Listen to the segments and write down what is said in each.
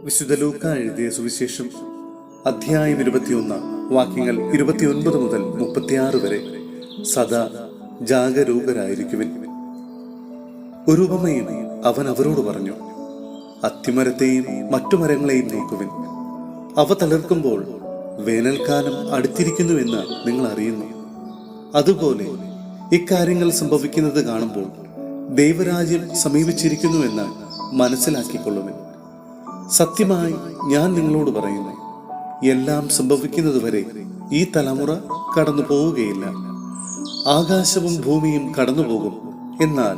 വിശുദ്ധ ലൂക്ക എഴുതിയ സുവിശേഷം അധ്യായം 21 വാക്യങ്ങൾ 29 മുതൽ 36 വരെ. സദാ ജാഗരൂകരായിരിക്കുവിൻ. ഒരു ഉപമയും അവൻ അവരോട് പറഞ്ഞു, അത്തിമരത്തെയും മറ്റു മരങ്ങളെയും നോക്കുവിൻ. അവ തളിർക്കുമ്പോൾ വേനൽക്കാലം അടുത്തിരിക്കുന്നുവെന്ന് നിങ്ങൾ അറിയുന്നു. അതുപോലെ ഇക്കാര്യങ്ങൾ സംഭവിക്കുന്നത് കാണുമ്പോൾ ദൈവരാജ്യം സമീപിച്ചിരിക്കുന്നുവെന്ന് മനസ്സിലാക്കിക്കൊള്ളുവിൻ. സത്യമായി ഞാൻ നിങ്ങളോട് പറയുന്നു, എല്ലാം സംഭവിക്കുന്നതുവരെ ഈ തലമുറ കടന്നു പോവുകയില്ല. ആകാശവും ഭൂമിയും കടന്നുപോകും, എന്നാൽ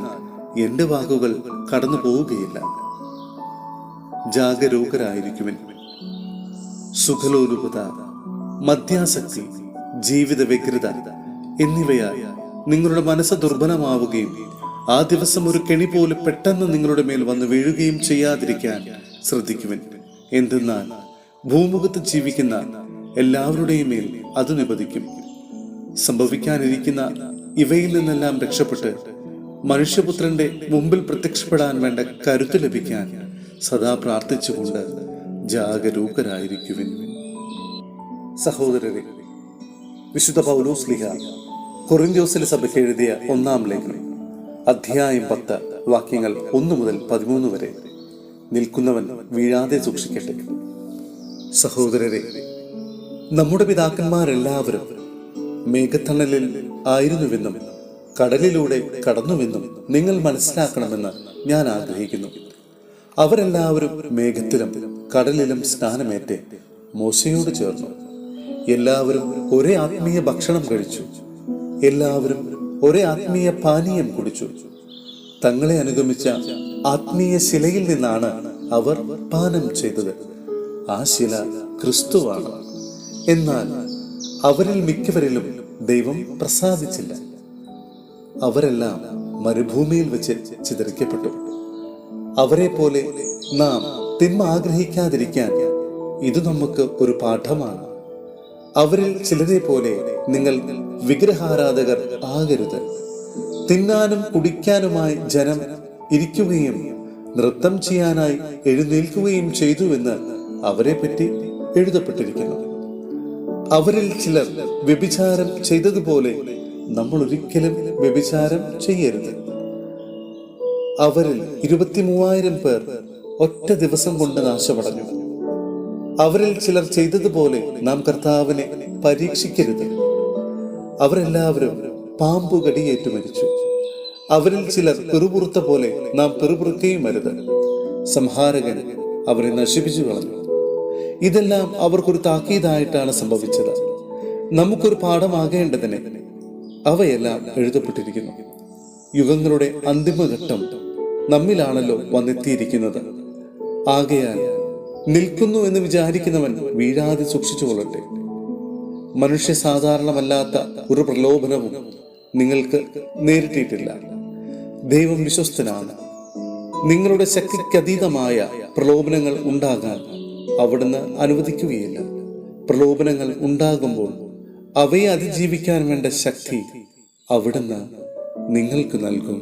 എന്റെ വാക്കുകൾ കടന്നു പോവുകയില്ല. ജാഗരൂകരായിരിക്കുവിൻ. സുഖലോലുപത, മദ്യാസക്തി, ജീവിത വ്യഗ്രത എന്നിവയാൽ നിങ്ങളുടെ മനസ്സ് ദുർബലമാവുകയും ആ ദിവസം ഒരു കെണി പോലെ പെട്ടെന്ന് നിങ്ങളുടെ മേൽ വന്ന് വീഴുകയും ചെയ്യാതിരിക്കാൻ ശ്രദ്ധിക്കുവിൻ. എന്തെന്നാൽ ഭൂമുഖത്ത് ജീവിക്കുന്ന എല്ലാവരുടെയും മേൽ അത് നിപതിക്കും. സംഭവിക്കാനിരിക്കുന്ന ഇവയിൽ നിന്നെല്ലാം രക്ഷപ്പെട്ട് മനുഷ്യപുത്രന്റെ മുമ്പിൽ പ്രത്യക്ഷപ്പെടാൻ വേണ്ട കരുത്ത് ലഭിക്കാൻ സദാ പ്രാർത്ഥിച്ചുകൊണ്ട് ജാഗരൂകരായിരിക്കുവിൻ. സഹോദരരെ, വിശുദ്ധ പൗലോസ്ലീഹ കൊറിന്ത്യോസിലെ സഭയ്ക്ക് എഴുതിയ 1-ാം ലേഖനം അധ്യായം 10 വാക്യങ്ങൾ 1 മുതൽ 13 വരെ. നിൽക്കുന്നവൻ വീഴാതെ സൂക്ഷിക്കട്ടെ. സഹോദരരെ, നമ്മുടെ പിതാക്കന്മാരെല്ലാവരും മേഘത്തണലിൽ ആയിരുന്നുവെന്നും കടലിലൂടെ കടന്നുവെന്നും നിങ്ങൾ മനസ്സിലാക്കണമെന്ന് ഞാൻ ആഗ്രഹിക്കുന്നു. അവരെല്ലാവരും മേഘത്തിലും കടലിലും സ്നാനമേറ്റ് മോശയോട് ചേർന്നു. എല്ലാവരും ഒരേ ആത്മീയ ഭക്ഷണം കഴിച്ചു. എല്ലാവരും ഒരേ ആത്മീയ പാനീയം കുടിച്ചു. തങ്ങളെ അനുഗമിച്ച ആത്മീയ ശിലയിൽ നിന്നാണ് അവർ പാനം ചെയ്തത്. ആ ശില ക്രിസ്തുവാണ്. എന്നാൽ അവരിൽ മിക്കവരിലും ദൈവം പ്രസാദിച്ചില്ല. അവരെല്ലാം മരുഭൂമിയിൽ വെച്ച് ചിതറിക്കപ്പെട്ടു. അവരെ പോലെ നാം തിന്മ ആഗ്രഹിക്കാതിരിക്കാൻ ഇത് നമുക്ക് ഒരു പാഠമാണ്. അവരിൽ ചിലരെ പോലെ നിങ്ങൾ വിഗ്രഹാരാധകർ ആകരുത്. തിന്നാനും കുടിക്കാനുമായി ജനം ഇരിക്കുകയും നൃത്തം ചെയ്യാനായി എഴുന്നേൽക്കുകയും ചെയ്തുവെന്ന് അവരെ പറ്റി എഴുതപ്പെട്ടിരിക്കുന്നു. അവരിൽ ചിലർ വ്യഭിചാരം ചെയ്തതുപോലെ നമ്മൾ ഒരിക്കലും വ്യഭിചാരം ചെയ്യരുത്. അവരിൽ 23,000 പേർ ഒറ്റ ദിവസം കൊണ്ട് നാശമടഞ്ഞു. അവരിൽ ചിലർ ചെയ്തതുപോലെ നാം കർത്താവിനെ പരീക്ഷിക്കരുത്. അവരെല്ലാവരും പാമ്പുകടിയേറ്റു മരിച്ചു. അവരിൽ ചിലർ പിറുപുറുത്ത പോലെ നാം പിറുപുറുക്കുകയും അരുത്. സംഹാരകൻ അവരെ നശിപ്പിച്ചു കളഞ്ഞു. ഇതെല്ലാം അവർക്കൊരു താക്കീതായിട്ടാണ് സംഭവിച്ചത്. നമുക്കൊരു പാഠമാകേണ്ടതിന് അവയെല്ലാം എഴുതപ്പെട്ടിരിക്കുന്നു. യുഗങ്ങളുടെ അന്തിമഘട്ടം നമ്മിലാണല്ലോ വന്നെത്തിയിരിക്കുന്നത്. ആകയാൽ നിൽക്കുന്നു എന്ന് വിചാരിക്കുന്നവൻ വീഴാതെ സൂക്ഷിച്ചുകൊള്ളട്ടെ. മനുഷ്യ സാധാരണമല്ലാത്ത ഒരു പ്രലോഭനവും നിങ്ങൾക്ക് നേരിട്ടിട്ടില്ല. ദൈവം വിശ്വസ്തനാണ്. നിങ്ങളുടെ ശക്തിക്കതീതമായ പ്രലോഭനങ്ങൾ ഉണ്ടാകാൻ അവിടുന്ന് അനുവദിക്കുകയില്ല. പ്രലോഭനങ്ങൾ ഉണ്ടാകുമ്പോൾ അവയെ അതിജീവിക്കാൻ വേണ്ട ശക്തി അവിടുന്ന് നിങ്ങൾക്ക് നൽകും.